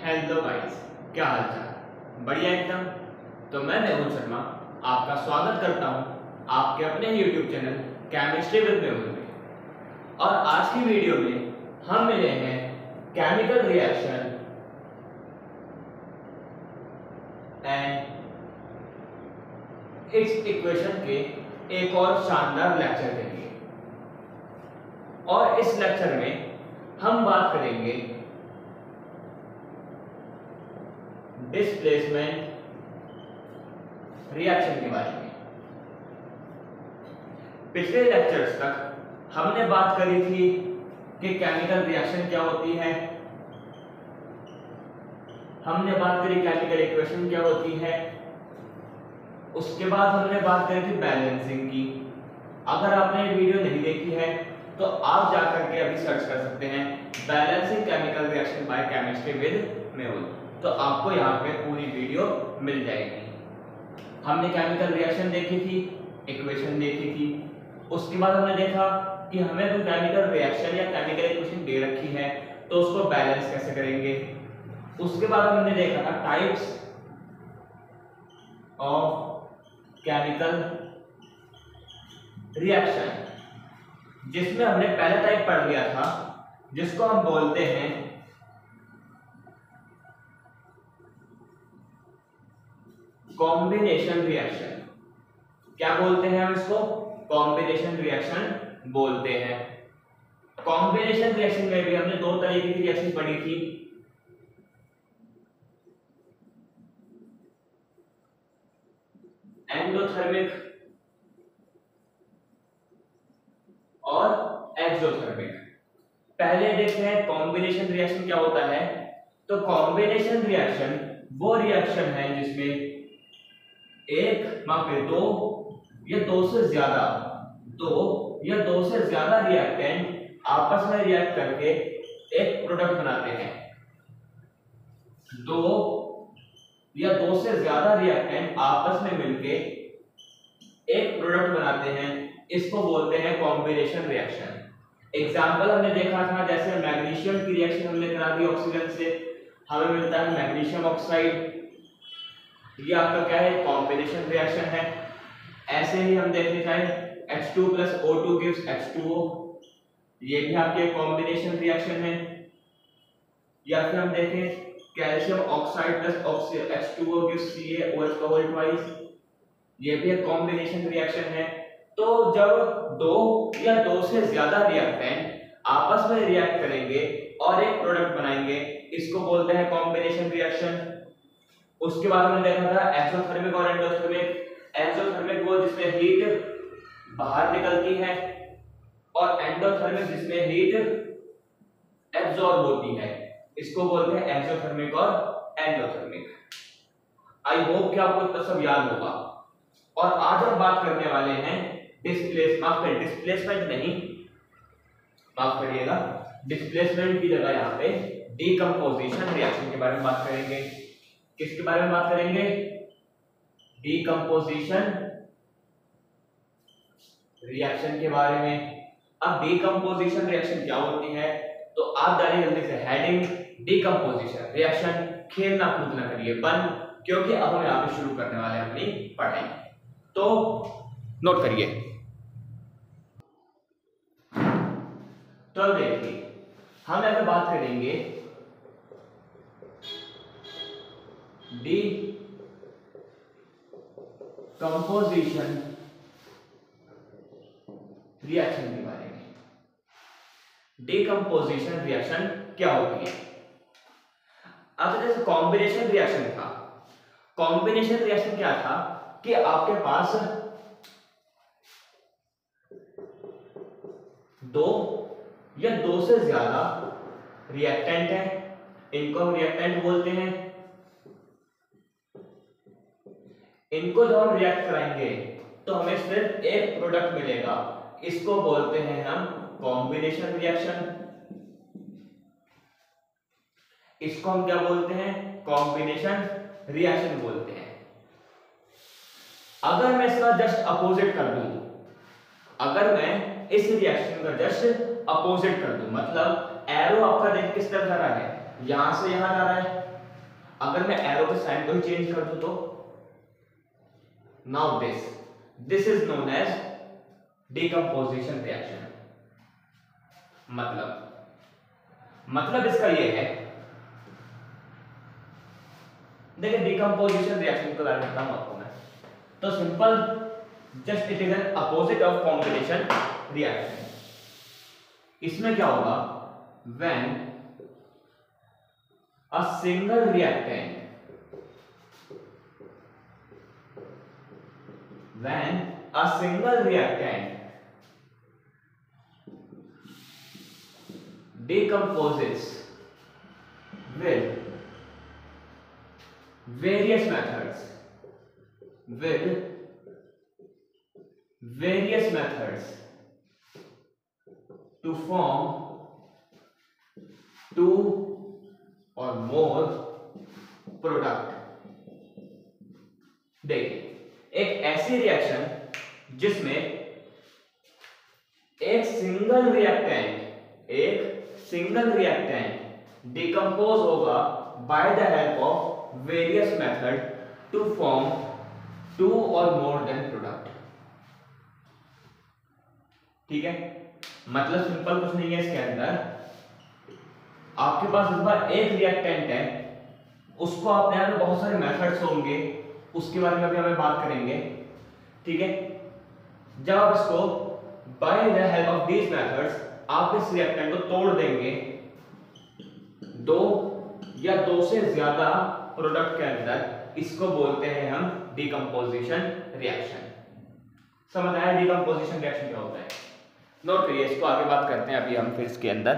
Hello guys, क्या हाल चाल? बढ़िया एकदम। तो मैं मेहुल शर्मा आपका स्वागत करता हूं आपके अपने YouTube channel chemistry with Mehul में। और आज की वीडियो में हम मिले हैं chemical reaction and it's equation के एक और शानदार लेक्चर के लिए। और इस लेक्चर में हम बात करेंगे डिस्प्लेसमेंट रिएक्शन के बारे में। पिछले लेक्चर्स तक हमने बात करी थी कि केमिकल रिएक्शन क्या होती है, हमने बात करी केमिकल इक्वेशन क्या होती है, उसके बाद हमने बात करी थी बैलेंसिंग की। अगर आपने ये वीडियो नहीं देखी है तो आप जाकर के अभी सर्च कर सकते हैं balancing chemical reaction by chemistry with Mehul, तो आपको यहाँ पे पूरी वीडियो मिल जाएगी। हमने केमिकल रिएक्शन देखी थी, इक्वेशन देखी थी, उसके बाद हमने देखा कि हमें कोई केमिकल रिएक्शन या केमिकल इक्वेशन दे रखी है तो उसको बैलेंस कैसे करेंगे। उसके बाद हमने देखा था टाइप्स ऑफ केमिकल रिएक्शन, जिसमें हमने पहला टाइप पढ़ लिया था जिसको हम बोलते हैं कॉम्बिनेशन रिएक्शन। क्या बोलते हैं हम इसको? कॉम्बिनेशन रिएक्शन बोलते हैं। कॉम्बिनेशन रिएक्शन में भी हमने दो तरीके की रिएक्शन पढ़ी थी, एंडोथर्मिक और एक्सोथर्मिक। पहले देखते हैं कॉम्बिनेशन रिएक्शन क्या होता है। तो कॉम्बिनेशन रिएक्शन वो रिएक्शन है जिसमें एक दो या दो से ज्यादा रिएक्टेंट आपस में रिएक्ट करके एक प्रोडक्ट बनाते हैं। दो से ज्यादा रिएक्टेंट आपस में मिलके एक प्रोडक्ट बनाते हैं, इसको बोलते हैं कॉम्बिनेशन रिएक्शन। एग्जांपल हमने देखा था, जैसे मैग्नीशियम की रिएक्शन हमने करा दी ऑक्सीजन से, हमें मिलता है मैग्नीशियम ऑक्साइड। ये आपका क्या है? कॉम्बिनेशन रिएक्शन है। ऐसे ही हम देखने चाहें H2 + O2 gives H2O, ये भी आपके कॉम्बिनेशन रिएक्शन है। या फिर हम देखें calcium oxide + H2O gives CaOH का होल ट्वाइस, ये भी एक कॉम्बिनेशन रिएक्शन है। तो जब दो से ज्यादा रिएक्टेंट आपस में रिएक्ट करेंगे और एक प्रोडक्ट बनाएंगे, इसको बोलते हैं कॉम्बिनेशन रिएक्शन। उसके बाद हमने देखा था एक्सोथर्मिक और एंडोथर्मिक। एक्सोथर्मिक वो जिसमें हीट बाहर निकलती है और एंडोथर्मिक जिसमें हीट एब्जॉर्ब होती है, इसको बोलते हैं एक्सोथर्मिक और एंडोथर्मिक। आई होप कि आपको इतना सब याद होगा। और आज हम बात करने वाले हैं डिस्प्लेसमेंट नहीं, माफ करिएगा, डिस्प्लेसमेंट की जगह यहाँ पे डीकंपोजिशन रिएक्शन के बारे में बात करेंगे। किसके बारे में बात करेंगे? डीकंपोजिशन रिएक्शन के बारे में। अब डीकंपोजिशन रिएक्शन क्या होती है, तो आप जानिए जल्दी से हेडिंग डीकंपोजिशन रिएक्शन। खेलना कूदना करिए बंद, क्योंकि अब हम यहाँ पे शुरू करने वाले हैं अपनी पढ़ाई। तो नोट करिए। तो देखिए, हम यहाँ पे बात करेंगे डीकंपोजिशन रिएक्शन के बारे में। डीकंपोजिशन रिएक्शन क्या होती है? अब जैसे कॉम्बिनेशन रिएक्शन था, कॉम्बिनेशन रिएक्शन क्या था कि आपके पास दो से ज्यादा रिएक्टेंट है, इनको हम रिएक्टेंट बोलते हैं। इनको जब हम रिएक्ट कराएंगे तो हमें सिर्फ एक प्रोडक्ट मिलेगा, इसको बोलते हैं हम कॉम्बिनेशन रिएक्शन। इसको हम क्या बोलते हैं? कॉम्बिनेशन रिएक्शन बोलते हैं। अगर मैं इसका जस्ट अपोजिट कर दूं, अगर मैं इस रिएक्शन का जस्ट अपोजिट कर दूं, मतलब एरो आपका देख किस तरफ जा रहा है, यहां से यहां जा रहा है, अगर मैं एरो के साइन को ही चेंज कर दूं तो now this is known as decomposition reaction. मतलब इसका ये है, देखिए डिकम्पोजिशन रिएक्शन के बारे में बताऊं आपको मैं, तो simple just it is an opposite of combination reaction. इसमें क्या होगा, when a single reactant decomposes with various methods to form two or more product। देखिए एक ऐसी रिएक्शन जिसमें एक सिंगल रिएक्टेंट डिकम्पोज होगा by the help of various method to form two और मोर देन प्रोडक्ट। ठीक है, मतलब सिंपल कुछ नहीं है, इसके अंदर आपके पास इस बार एक रिएक्टेंट है, उसको अपने यहाँ बहुत सारे मेथड्स होंगे, उसके बारे में भी हमें बात करेंगे। ठीक है, जब आप इसको bye the help of these methods आप इस रिएक्टेंट को तोड़ देंगे दो या दो से ज्यादा प्रोडक्ट के अंदर, इसको बोलते हैं हम डिकम्पोजिशन रिएक्शन। समझ आया डिकम्पोजिशन रिएक्शन क्या होता है? नोट करिए, इसको आगे बात करते हैं अभी हम फिर इसके अंदर।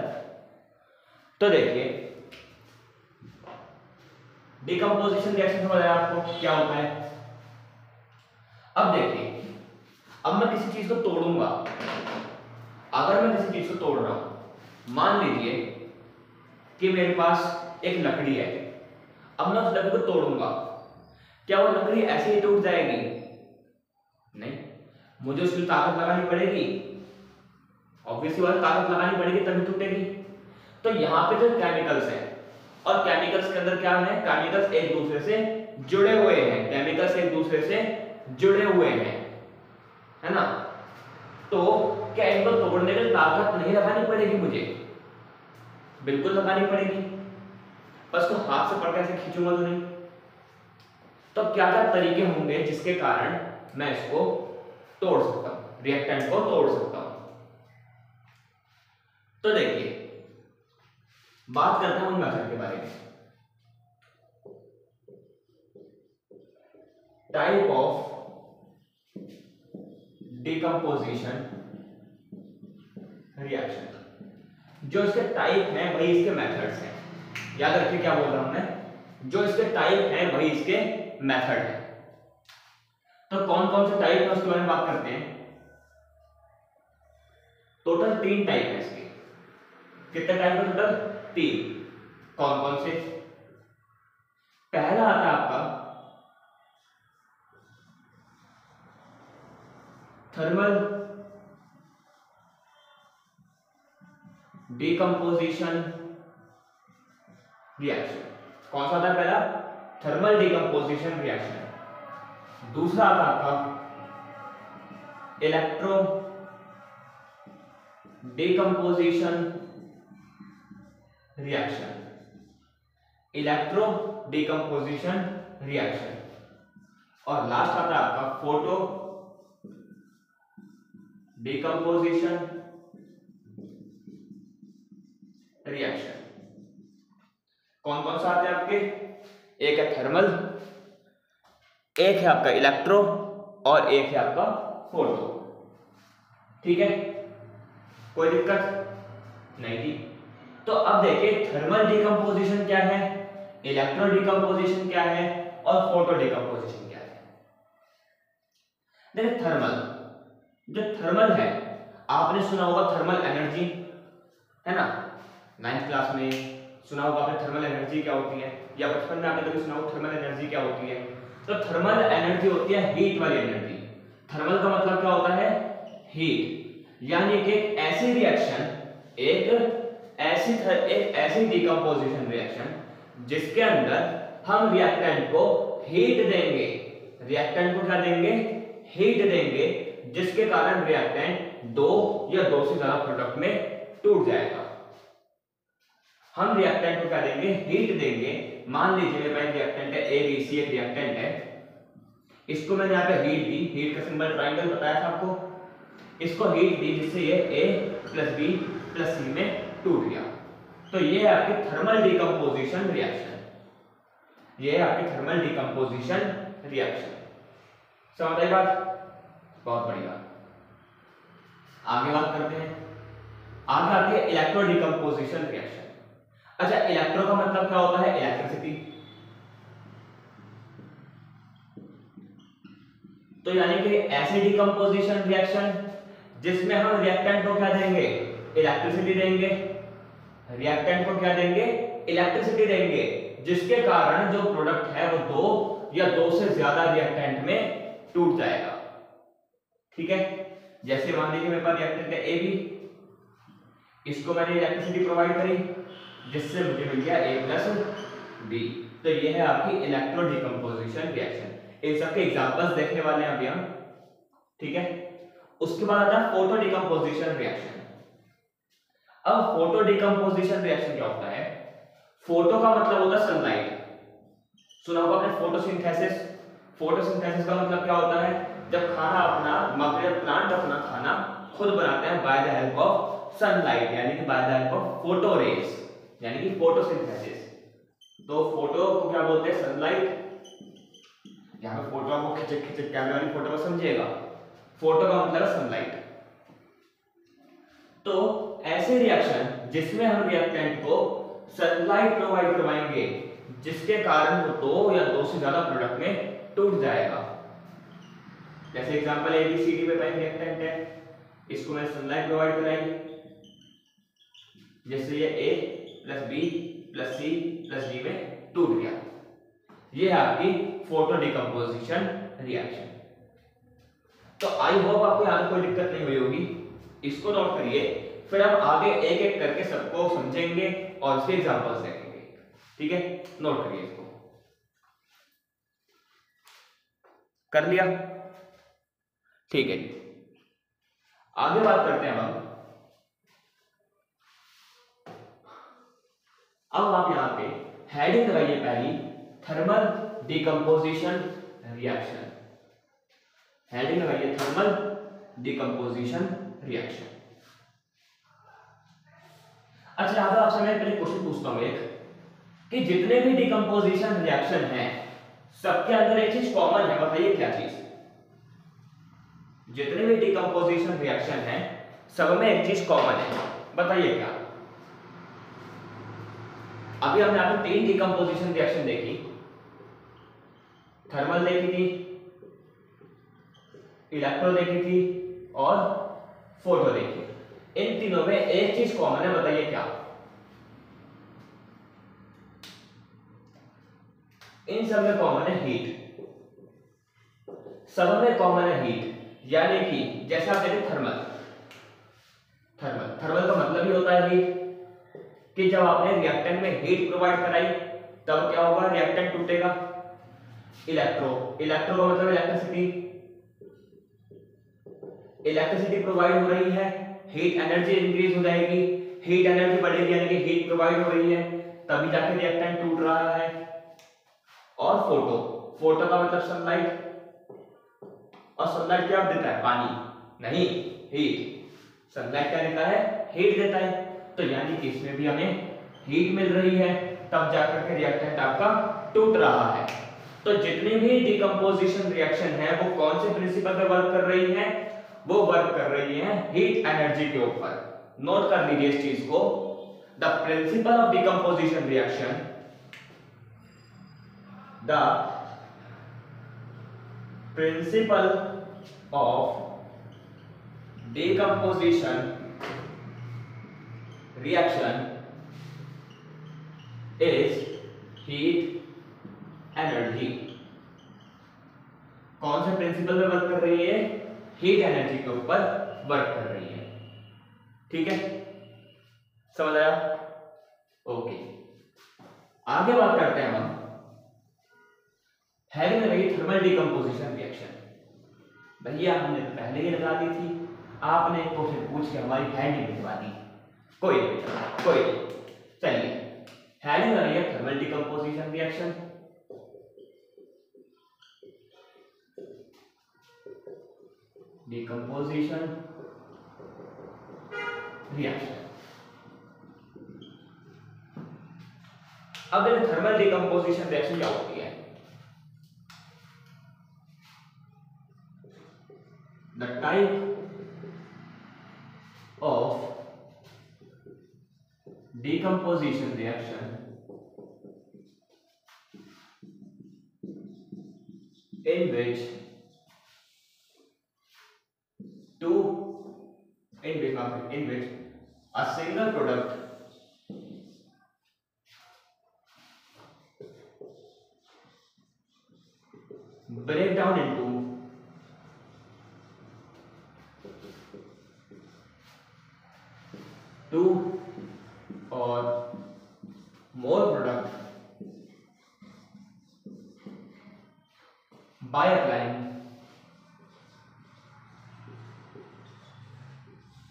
तो देखिए डिकम्पोजिशन रिएक्शन समझ आया आपको क्या होता है? अब देखिए, अब मैं किसी चीज को तोड़ूंगा, अगर मैं किसी चीज को तोड़ रहा हूं, मान लीजिए कि मेरे पास एक लकड़ी है, अब मैं उस लकड़ी को तोड़ूंगा, क्या वो लकड़ी ऐसे ही टूट जाएगी? नहीं, मुझे उसकी ताकत लगानी पड़ेगी, ऑब्वियसली बात ताकत लगानी पड़ेगी तभी टूटेगी। तो यहाँ पे जो केमिकल्स हैं, और केमिकल्स के अंदर क्या है, केमिकल्स एक दूसरे से जुड़े हुए हैं, है ना? तो क्या इनको तोड़ने के लिए ताकत नहीं लगानी पड़ेगी मुझे? बिल्कुल लगानी पड़ेगी, बस तो हाथ से पकड़ के ऐसे खींचूंगा तो नहीं। तो क्या क्या तरीके होंगे जिसके कारण मैं इसको तोड़ सकता हूं, रिएक्टेंट को तोड़ सकता हूं? तो देखिए बात करते हैं उन मेथड के बारे में। टाइप ऑफ डिकम्पोजिशन रिएक्शन, जो इसके टाइप हैं वही इसके मेथड्स हैं। याद रखिए क्या बोल रहा हूं मैं, जो इसके टाइप हैं वही इसके मेथड है। तो कौन कौन से टाइप है उसके बारे में बात करते हैं। टोटल 3 टाइप है इसके। कितने टाइप है टोटल? 3। कौन कौन से? पहला आता है आपका थर्मल डिकम्पोजिशन रिएक्शन। कौन सा आता है पहला? Thermal decomposition reaction. दूसरा आता है आपका इलेक्ट्रो डिकम्पोजिशन रिएक्शन, और लास्ट आता है आपका फोटो डिकम्पोजिशन रिएक्शन। कौन कौन सा आते हैं आपके? एक है थर्मल, एक है आपका इलेक्ट्रो, और एक है आपका फोटो। ठीक है, कोई दिक्कत नहीं थी। तो अब देखिए थर्मल डिकम्पोजिशन क्या है, इलेक्ट्रो डिकम्पोजिशन क्या है, और फोटो डिकम्पोजिशन क्या है। देखिए जो थर्मल है, आपने सुना होगा थर्मल एनर्जी, है ना? 9th क्लास में सुना होगा आपने थर्मल एनर्जी क्या होती है, या बचपन में आपने कभी सुना होगा थर्मल एनर्जी क्या होती है। तो थर्मल एनर्जी होती है हीट वाली एनर्जी। थर्मल का मतलब क्या होता है? हीट। यानी कि एक ऐसी रिएक्शन, एक ऐसी डिकम्पोजिशन रिएक्शन जिसके अंदर हम रिएक्टेंट को हीट देंगे, रिएक्टेंट को क्या देंगे, हीट देंगे, जिसके कारण रिएक्टेंट दो या दो से ज्यादा प्रोडक्ट में टूट जाएगा। हम रिएक्टेंट को क्या देंगे, हीट देंगे। मान लीजिए मेरे पास रिएक्टेंट है ABC, एक रिएक्टेंट है, इसको मैंने यहाँ पे हीट दी, हीट का सिंबल ट्रायंगल बताया था आपको, इसको हीट दी जिससे ये A plus B plus C में टूट गया। तो ये है आपकी थर्मल डिकम्पोजिशन रिएक्शन, ये है आपकी थर्मल डिकम्पोजिशन रिएक्शन। समझ आई बात? बहुत बढ़िया। आगे बात करते हैं, आगे आती है इलेक्ट्रो डिकम्पोजिशन रिएक्शन। अच्छा, इलेक्ट्रो का मतलब क्या होता है, इलेक्ट्रिसिटी। तो यानी कि ऐसी डिकम्पोजिशन रिएक्शन जिसमें हम रिएक्टेंट को क्या देंगे, इलेक्ट्रिसिटी देंगे, रिएक्टेंट को क्या देंगे, इलेक्ट्रिसिटी देंगे, जिसके कारण जो प्रोडक्ट है वो दो या दो से ज्यादा रिएक्टेंट में टूट जाएगा। ठीक है, जैसे मान लीजिए मेरे पास रिएक्टेंट है AB, इसको मैंने इलेक्ट्रिसिटी प्रोवाइड करी जिससे मुझे मिल गया A प्लस B। तो ये है आपकी इलेक्ट्रो डिकम्पोजिशन रिएक्शन। इन सबके एग्जांपल्स देखने वाले हैं अभी हम। ठीक है, उसके बाद आता है फोटो डिकम्पोजिशन रिएक्शन। अब फोटो डिकम्पोजिशन रिएक्शन क्या होता है, फोटो का मतलब होता है सनलाइट। सुना होगा आपने फोटोसिंथेसिस। फोटोसिंथेसिस का मतलब क्या होता है, जब खाना अपना मटेरियल प्लांट अपना खाना खुद बनाते हैं by the help of sunlight, यानी कि by the help of photo rays, यानी कि फोटोसिंथेसिस। तो फोटो को क्या बोलते हैं, सनलाइट। यहाँ पे फोटो को खिंच कैमरा वाली फोटो को समझिएगा, फोटो का मतलब सनलाइट। तो ऐसे रिएक्शन जिसमें हम रिएक्टेंट को सनलाइट प्रोवाइड करवाएंगे, जिसके कारण वो दो या दो से ज्यादा प्रोडक्ट में टूट जाएगा। जैसे एग्जांपल ABCD में पहले रिएक्टेंट है, इसको मैं सनलाइट प्रोवाइड कराई, जिससे ये A plus B plus C plus D में टूट गया। ये है आपकी फोटो डिकम्पोजिशन रिएक्शन। तो आई होप आपको यहाँ तक कोई दिक्कत नहीं हुई होगी, इसको नोट करिए, फिर हम आगे एक एक करके सबको समझेंगे और इसके एग्जांपल्स देखेंगे। ठीक है, नोट करिए इसको। कर लिया? ठीक है, आगे बात करते हैं हम। अब आप यहां पे हेडिंग लगाइए पहली, थर्मल डिकम्पोजिशन रिएक्शन। हेडिंग लगाइए थर्मल डिकम्पोजिशन रिएक्शन। अच्छा, यहां पर आपसे मैं पहले क्वेश्चन पूछता हूं एक, कि जितने भी डिकम्पोजिशन रिएक्शन हैं सबके अंदर एक चीज कॉमन है, बताइए क्या चीज? जितने भी डिकम्पोजिशन रिएक्शन हैं सब में एक चीज कॉमन है, बताइए क्या? अभी हमने आपको तीन डिकम्पोजिशन रिएक्शन देखी, थर्मल देखी थी, इलेक्ट्रो देखी थी और फोटो देखी। इन तीनों में एक चीज कॉमन है, बताइए क्या? इन सब में कॉमन है हीट, सब में कॉमन है हीट। यानी कि जैसे आप देखें थर्मल, थर्मल का मतलब ही होता है हीट, कि जब आपने रिएक्टेंट में हीट प्रोवाइड कराई तब क्या होगा, रिएक्टेंट टूटेगा। इलेक्ट्रो का मतलब इलेक्ट्रिसिटी, इलेक्ट्रिसिटी प्रोवाइड हो रही है, हीट एनर्जी इंक्रीज हो जाएगी, हीट एनर्जी बढ़ेगी यानी कि हीट प्रोवाइड हो रही है, तभी जाके रिएक्टेंट टूट रहा है। और फोटो का मतलब सनलाइट, और सनलाइट क्या देता है, पानी नहीं, हीट। सनलाइट क्या देता है, हीट देता है। तो यानी कि इसमें भी हमें हीट मिल रही है, तब जाकर के रिएक्टेंट आपका टूट रहा है। तो जितनी भी डिकम्पोजिशन रिएक्शन है वो कौन से प्रिंसिपल पे वर्क कर रही है, वो वर्क कर रही है हीट एनर्जी के ऊपर। नोट कर लीजिए इस चीज को, the principle of decomposition reaction, the principle of decomposition reaction is heat energy। कौन से प्रिंसिपल पे वर्क कर रही है, हीट एनर्जी के ऊपर वर्क कर रही है। ठीक है, समझ आया? ओके, आगे बात करते हैं हम हेडिंग लगाइए थर्मल डिकम्पोजिशन रिएक्शन। भैया हमने पहले ही लगा दी थी, आपने क्वेश्चन पूछ के हमारी हेडिंग लिखवा दी। कोई नहीं, कोई नहीं, चलिए हेडिंग लगाइए thermal decomposition reaction. Decomposition reaction. अब देखिए थर्मल डिकम्पोजिशन रिएक्शन क्या होती है। The type of decomposition reaction in which a single product break down into two or more product by applying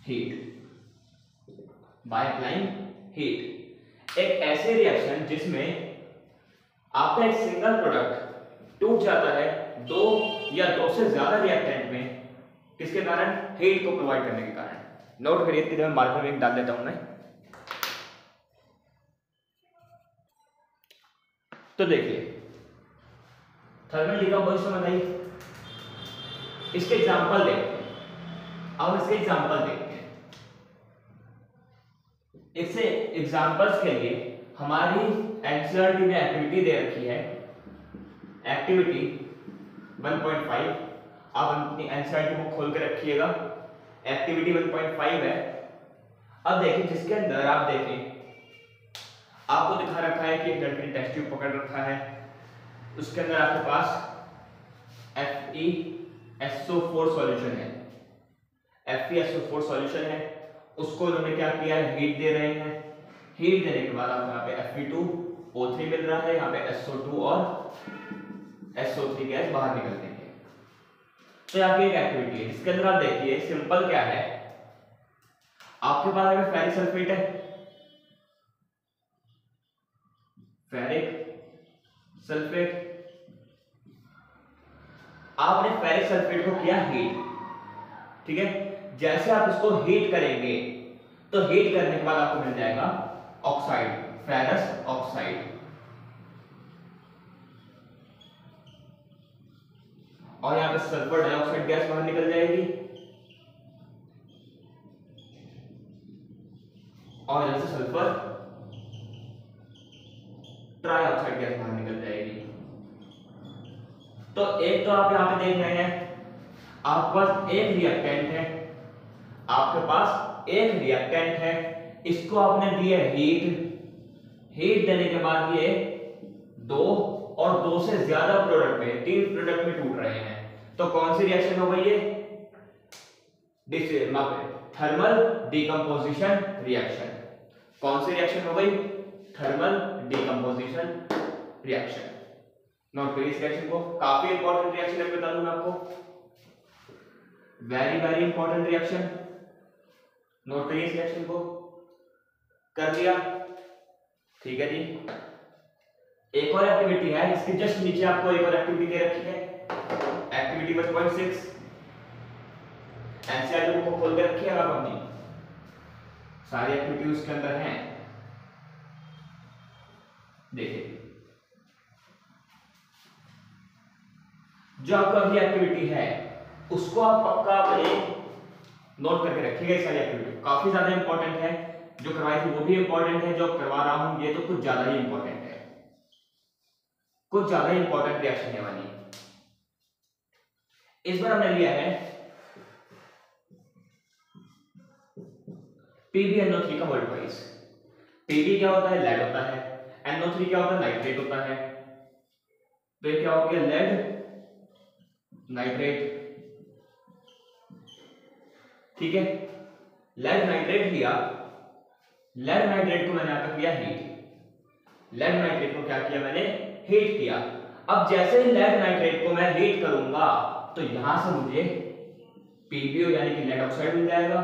heat। एक ऐसे रिएक्शन जिसमें आपका एक सिंगल प्रोडक्ट टूट जाता है दो या दो से ज्यादा रिएक्टेंट में, किसके कारण? हीट को प्रोवाइड करने के कारण। नोट करिए, इसके लिए मैं मार्कर में एक डाल देता हूं मैं। तो देखिए थर्मल डिकम्पोजिशन बताइए, इसके एग्जांपल देखते हैं। अब इसके एग्जांपल देखते हैं। इससे एग्जांपल्स के लिए हमारी एनसीईआरटी में एक्टिविटी दे रखी है, एक्टिविटी 1.5। आप अपनी एनसीईआरटी को खोल के रखिएगा, एक्टिविटी 1.5 है। अब देखिए जिसके अंदर आप देखें आपको दिखा रखा है कि एक लड़के ने टेस्ट ट्यूब पकड़ रखा है, उसके अंदर आपके पास FeSO4 सॉल्यूशन है, FeSO4 सॉल्यूशन है। उसको उन्होंने क्या किया है, हीट दे रहे हैं। हीट देने के बाद आपको यहाँ पे Fe2O3 मिल रहा है, यहाँ पे SO2 और SO3 गैस बाहर निकल देंगे। तो यहाँ की एक एक्टिविटी है जिसके अंदर आप देखिए सिंपल क्या है, आपके पास में फेरिक सल्फेट है, फेरिक सल्फेट। आपने फेरिक सल्फेट को किया हीट, ठीक है। जैसे आप इसको हीट करेंगे तो हीट करने के बाद आपको मिल जाएगा ऑक्साइड, फेरस ऑक्साइड। और यहां पे सल्फर डाइऑक्साइड गैस बाहर निकल जाएगी और यहां से सल्फर ट्राइऑक्साइड गैस बाहर निकल जाएगी। तो एक तो आप यहां पे देख रहे हैं आपके पास एक रिएक्टेंट है, आपके पास एक रिएक्टेंट है, इसको आपने दिया हीट। हीट देने के बाद ये दो और दो से ज्यादा प्रोडक्ट में, तीन प्रोडक्ट में टूट रहे हैं। तो कौन सी रिएक्शन हो गई है? Thermal decomposition reaction. कौन सी रिएक्शन हो गई? Thermal decomposition reaction. नोट करिए इस रिएक्शन को, काफी इंपॉर्टेंट रिएक्शन है, बता दूं मैं आपको, very very important reaction. Note करिए इस रिएक्शन को, कर लिया, ठीक है जी। एक और एक्टिविटी है, इसके जस्ट नीचे आपको एक और एक्टिविटी दे रखी है, एक्टिविटी 1.6। एनसीईआरटी को खोल के रखिए आप अपनी, सारी एक्टिविटी उसके अंदर हैं। देखिए जो आपका अभी एक्टिविटी है उसको आप पक्का अपने नोट करके रखिएगा। सारी एक्टिविटी काफी ज्यादा इंपॉर्टेंट है, जो करवाई थी वो भी इंपॉर्टेंट है, जो करवा रहा हूं ये तो कुछ ज्यादा ही इंपॉर्टेंट है, कुछ ज्यादा ही इंपॉर्टेंट रिएक्शन है वाली। इस बार हमने लिया है PbNO3 का वोल्ट वाइज। Pb क्या होता है? लेड होता है। NO3 क्या होता है? नाइट्रेट होता है। तो ये क्या हो गया? लेड नाइट्रेट, ठीक है। लेड नाइट्रेट लिया, लेड नाइट्रेट को मैंने यहां पर किया हीट, लेड नाइट्रेट को क्या किया मैंने? हीट किया। अब जैसे ही लेड नाइट्रेट को मैं हीट करूंगा तो यहां से मुझे PbO यानी कि लेड ऑक्साइड मिल जाएगा,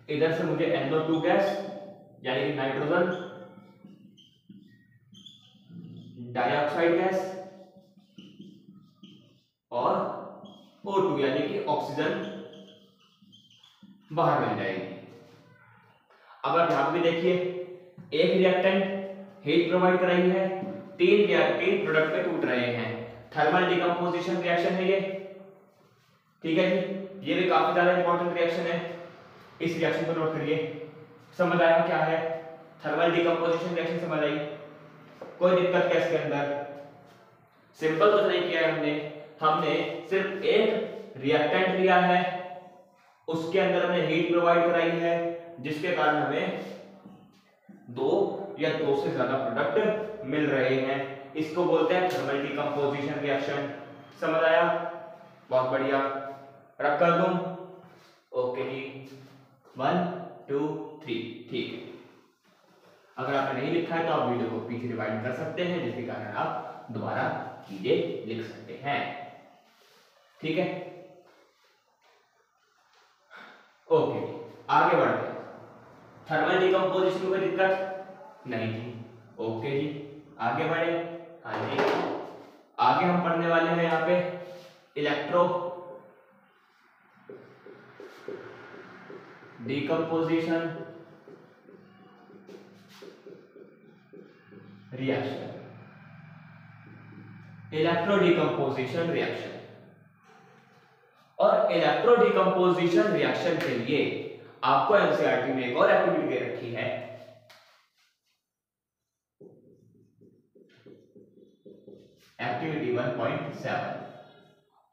इधर से मुझे NO2 गैस यानी कि नाइट्रोजन डाइऑक्साइड गैस और O2 यानी कि ऑक्सीजन बाहर मिल जाएगी। अब आप यहां भी देखिए, एक रिएक्टेंट हीट प्रोवाइड कर रही है, तीन प्रोडक्ट पे टूट रहे हैं। थर्मल डिकम्पोजिशन रिएक्शन है ये, ठीक है जी। ये भी काफी ज्यादा इंपॉर्टेंट रिएक्शन है, इस रिएक्शन को नोट करिए। समझ आया क्या है थर्मल डिकम्पोजिशन रिएक्शन? समझ आई? कोई दिक्कत क्या इसके अंदर? सिंपल कुछ नहीं किया है हमने सिर्फ एक रिएक्टेंट लिया है, उसके अंदर हमने हीट प्रोवाइड कराई है, जिसके कारण हमें दो या दो से ज्यादा प्रोडक्ट मिल रहे हैं। इसको बोलते हैं थर्मल डिकम्पोजिशन रिएक्शन। समझ आया? बहुत बढ़िया, रख कर दूं? ओके जी, 1 2 3, ठीक है। अगर आपने नहीं लिखा है तो आप वीडियो को पीछे रिवाइंड कर सकते हैं, जिसके कारण आप दोबारा चीजें लिख सकते हैं, ठीक है। ओके, आगे बढ़ते हैं। थर्मल डिकम्पोजिशन में कोई दिक्कत नहीं थी? ओके जी, आगे बढ़े। हाँ जी, आगे हम पढ़ने वाले हैं यहाँ पे electro decomposition reaction. Electro decomposition reaction, और इलेक्ट्रो डिकम्पोजिशन रिएक्शन के लिए आपको एनसीईआरटी में एक और एक्टिविटी दे रखी है, एक्टिविटी 1.7।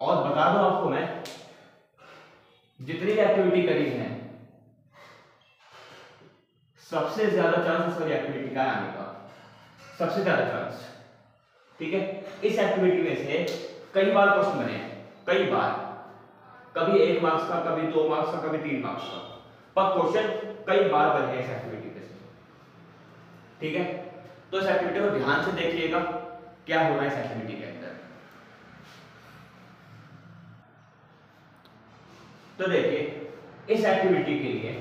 और बता दूं आपको मैं, जितनी एक्टिविटी करी है सबसे ज्यादा चांस वाली एक्टिविटी का आने का, सबसे ज्यादा चांस, ठीक है। इस एक्टिविटी में से कई बार क्वेश्चन बने हैं, कई बार, कभी 1 मार्क्स का, कभी 2 मार्क्स का, कभी 3 मार्क्स का, पर क्वेश्चन कई बार बने हैं इस एक्टिविटी में से, ठीक है। तो इस एक्टिविटी को ध्यान से देखिएगा क्या हो रहा है इस एक्टिविटी के अंदर। तो देखिए, इस एक्टिविटी के लिए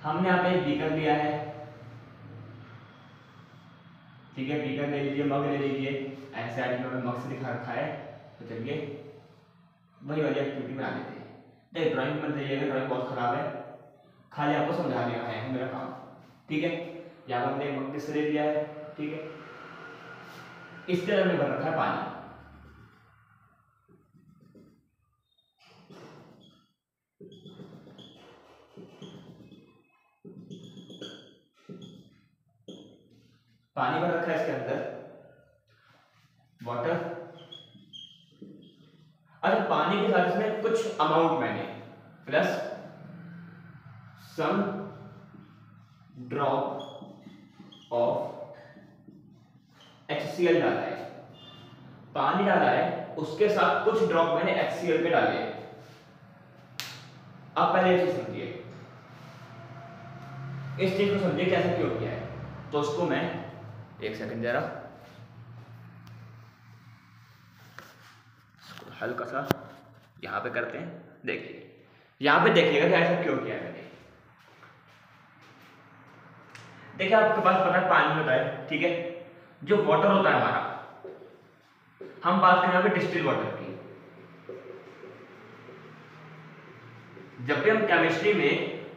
हमने यहाँ पे एक बीकर लिया है, ठीक है। बीकर ले लीजिए, मग ले लीजिए, एनसीईआरटी में मग से दिखा रखा है, तो चलिए वही वाली एक्टिविटी बना लेते हैं। देखिए, ड्राइंग मत जाइएगा, ड्राइंग बहुत खराब है, खाली आपको समझा देना है मेरा काम, ठीक है। यहाँ पर हमने मग किससे ले लिया है, ठीक है। इसके अंदर हमने भर रखा है पानी, पानी भर रखा है इसके अंदर, वाटर। अच्छा, पानी के साथ इसमें कुछ अमाउंट मैंने plus some drop of HCl डाला है, पानी डाला है, उसके साथ कुछ ड्रॉप मैंने HCl के डाले हैं। अब पहले ये चीज समझिए, इस चीज को समझिए कैसे क्यों किया है। तो उसको मैं एक सेकंड जरा हल्का सा यहां पे करते हैं। देखिए, यहां पे देखिएगा कि ऐसा क्यों किया है मैंने। देखिए, आपके पास पता है पानी होता है, ठीक है। जो वाटर होता है हमारा, हम बात करें अभी डिस्टिल वाटर की। जब भी हम केमिस्ट्री में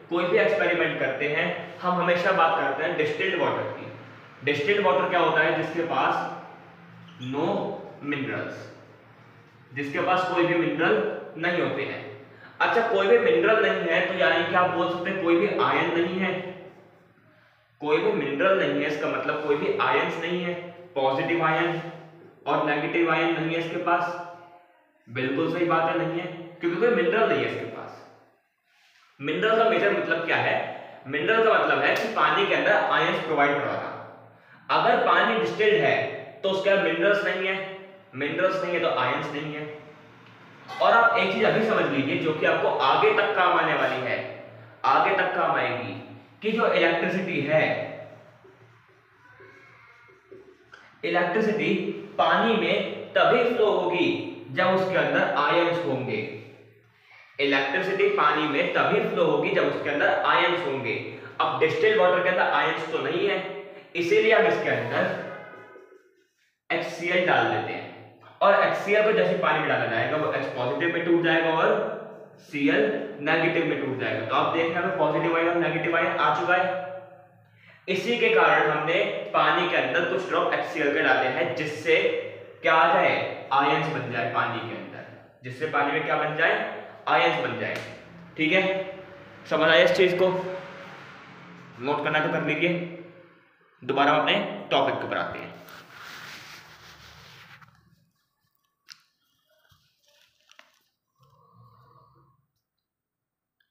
कोई भी एक्सपेरिमेंट करते हैं, हम हमेशा बात करते हैं डिस्टिल्ड वाटर की। डिस्टिल्ड वाटर क्या होता है? जिसके पास नो मिनरल्स, जिसके पास कोई भी मिनरल नहीं होते हैं। अच्छा, कोई भी मिनरल नहीं है तो यानी कि आप बोल सकते हैं कोई भी आयन नहीं है। कोई भी मिनरल नहीं है, इसका मतलब कोई भी आयंस नहीं है, पॉजिटिव आयन और नेगेटिव आयन नहीं है इसके पास। बिल्कुल सही बात है, नहीं है, क्योंकि कोई मिनरल नहीं है इसके पास। मिनरल का मेजर मतलब क्या है? मिनरल का मतलब है कि पानी के अंदर आयंस प्रोवाइड करवाना। अगर पानी डिस्टिल्ड है तो उसके अंदर मिनरल्स नहीं है, मिनरल्स नहीं है तो आयंस नहीं है। और आप एक चीज अभी समझ लीजिए जो कि आपको आगे तक काम आने वाली है। आगे तक काम आएगी कि जो इलेक्ट्रिसिटी है, इलेक्ट्रिसिटी पानी में तभी फ्लो होगी जब उसके अंदर आयंस होंगे। इलेक्ट्रिसिटी पानी में तभी फ्लो होगी जब उसके अंदर आयंस होंगे। अब डिस्टिल्ड वाटर के अंदर आयंस तो नहीं है, इसीलिए हम इसके अंदर HCl डाल देते हैं, और HCl को जैसे पानी में डाला जाएगा वो H पॉजिटिव में टूट जाएगा और Cl नेगेटिव में टूट जाएगा। तो आप देख रहे हैं पॉजिटिव आयन और नेगेटिव आयन आ चुका है। इसी के कारण हमने पानी के अंदर कुछ ड्रॉप HCl के डाले हैं, जिससे क्या आ जाए, आयंस बन जाए पानी के अंदर, जिससे पानी में क्या बन जाए, आयंस बन जाए। ठीक है, समझ आया इस चीज को? नोट करना तो कर लीजिए। दोबारा अपने टॉपिक के ऊपर आते हैं।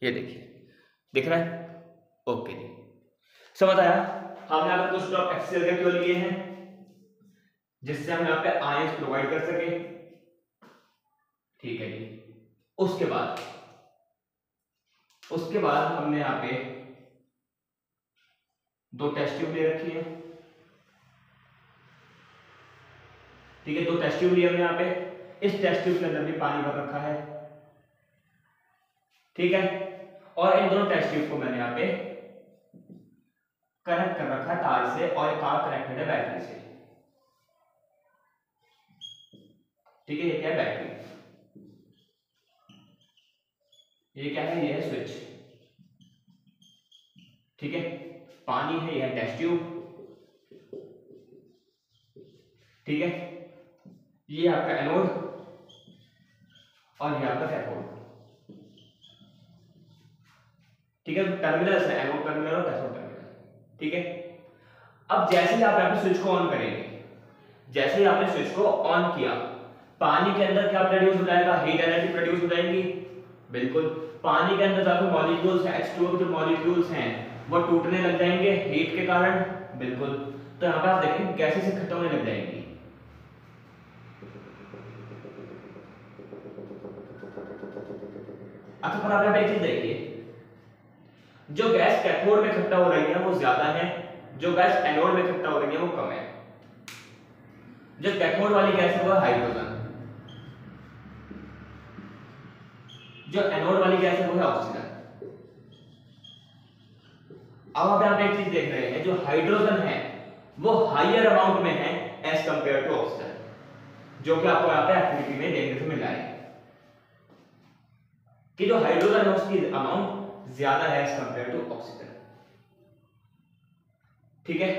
ये देखिए, दिख रहा है? ओके जी, समझ आया? हमने यहाँ पे कुछ ड्रॉप HCl के क्यों लिए हैं, जिससे हम यहाँ पे आयंस प्रोवाइड कर सके। ठीक है जी। उसके बाद हमने यहाँ पे 2 टेस्ट ट्यूब ले रखी है। ठीक है, 2 टेस्ट ट्यूब लिए हमने यहाँ पे। इस टेस्ट ट्यूब के अंदर भी पानी भर रखा है। ठीक है, और इन दोनों टेस्ट ट्यूब को मैंने यहाँ पे कनेक्ट कर रखा है तार से, और एक तार कनेक्टेड है बैटरी से। ठीक है, ये क्या है, बैटरी। ये क्या है, ये है स्विच। ठीक है, पानी है, यह टेस्ट ट्यूब। ठीक है, ये आपका एनोड और ये आपका कैथोड। ठीक है, टर्मिनल्स है, एनोड टर्मिनल और कैथोड टर्मिनल। ठीक है, अब जैसे ही आप यहाँ पे स्विच को ऑन करेंगे, जैसे ही आपने स्विच को ऑन किया, पानी के अंदर क्या प्रोड्यूस हो जाएगा, हीट एनर्जी प्रोड्यूस हो जाएगी। बिल्कुल, पानी के अंदर जो मॉलिक्यूल्स हैं, H2O के जो मॉलिक्यूल्स हैं वो टूटने लग जाएंगे हीट के कारण। बिल्कुल, तो यहाँ पे आप देखें गैसें से इकट्ठा होने लग जाएंगी। अच्छा, पर आप यहाँ पे एक चीज देखिए, जो गैस कैथोड में इकट्ठा हो रही है वो ज्यादा है, जो गैस एनोड में इकट्ठा हो रही है वो कम है। जो कैथोड वाली गैस है वो है हाइड्रोजन, जो एनोड वाली गैस है वो है ऑक्सीजन। अब आप यहाँ पे एक चीज देख रहे हैं, जो हाइड्रोजन है वो हायर अमाउंट में है एज कंपेयर टू ऑक्सीजन, जो कि आपको यहाँ पे एक्टिविटी में देखने से मिल रहा है कि जो हाइड्रोजन है उसकी अमाउंट ज्यादा है एज कंपेयर टू ऑक्सीजन। ठीक है,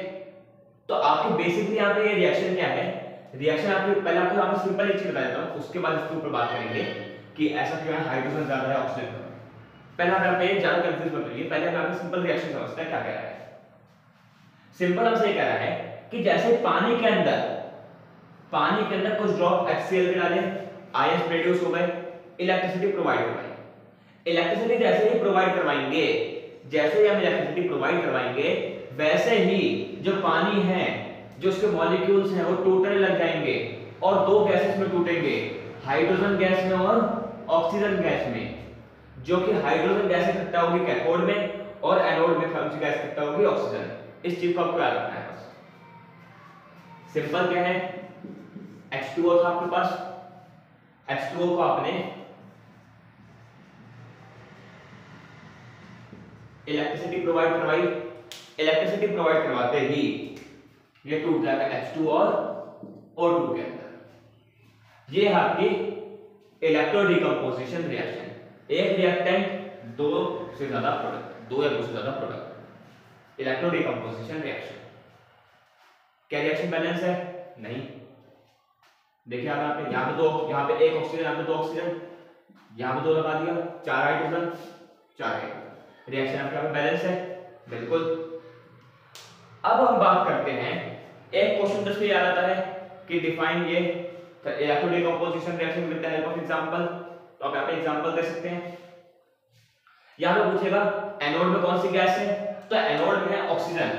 तो आपकी बेसिकली यहाँ पे ये रिएक्शन क्या है, रिएक्शन आपके पहले आपको यहाँ पे सिंपल एक चीज बता देता हूँ, उसके बाद इसके ऊपर बात करेंगे कि ऐसा क्यों है, हाइड्रोजन ज्यादा है ऑक्सीजन कम। पहले आप यहाँ पे ज्यादा कंफ्यूज मत होइए, पहले हम यहाँ पे सिंपल रिएक्शन समझते हैं क्या कह रहा है। सिंपल हमसे ये कह रहा है कि जैसे पानी के अंदर कुछ ड्रॉप HCl के डाले, आयंस प्रोड्यूस हो गए, इलेक्ट्रिसिटी प्रोवाइड करवाई। इलेक्ट्रिसिटी जैसे ही प्रोवाइड करवाएंगे, जैसे ही हम इलेक्ट्रिसिटी प्रोवाइड करवाएंगे, वैसे ही जो पानी है, जो उसके मॉलिक्यूल्स हैं वो टूटने लग जाएंगे, और 2 गैसेस में टूटेंगे, हाइड्रोजन गैस में और ऑक्सीजन गैस में। जो कि हाइड्रोजन गैस इकट्ठा होगी कैथोड में, और एनोड में कौन सी गैस इकट्ठा होगी, ऑक्सीजन। इस चीज को आपको याद रखना है बस। सिंपल क्या है, H2O था आपके पास, H2O को आपने इलेक्ट्रिसिटी प्रोवाइड करवाई, इलेक्ट्रिसिटी प्रोवाइड करवाते ही ये टूट जाएगा H2 और O2 के अंदर। ये है आपकी इलेक्ट्रो डिकम्पोजिशन रिएक्शन। एक रिएक्टेंट, 2 से ज्यादा प्रोडक्ट, 2 या 2 से ज्यादा प्रोडक्ट, इलेक्ट्रो डिकम्पोजिशन रिएक्शन। क्या रिएक्शन बैलेंस है? नहीं। देखिए आप यहाँ पे 2, यहाँ पे 1 ऑक्सीजन, यहाँ पे 2 ऑक्सीजन, यहाँ पे 2 लगा दिया, 4 हाइड्रोजन, 4 हाइड्रोजन। रिएक्शन आपके यहाँ पे बैलेंस है, बिल्कुल। अब हम बात करते हैं, एक क्वेश्चन जस्ट याद आता है कि डिफाइन ये electro decomposition reaction with the help of example. तो आप यहाँ पे एग्जांपल दे सकते हैं। यहाँ पे पूछेगा एनोड में कौन सी गैस है, तो एनोड में है ऑक्सीजन,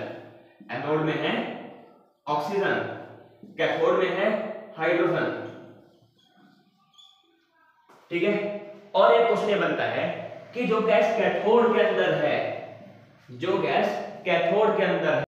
एनोड में है ऑक्सीजन, कैथोड में है हाइड्रोजन। ठीक है, और एक क्वेश्चन ये बनता है कि जो गैस कैथोड के अंदर है, जो गैस कैथोड के अंदर है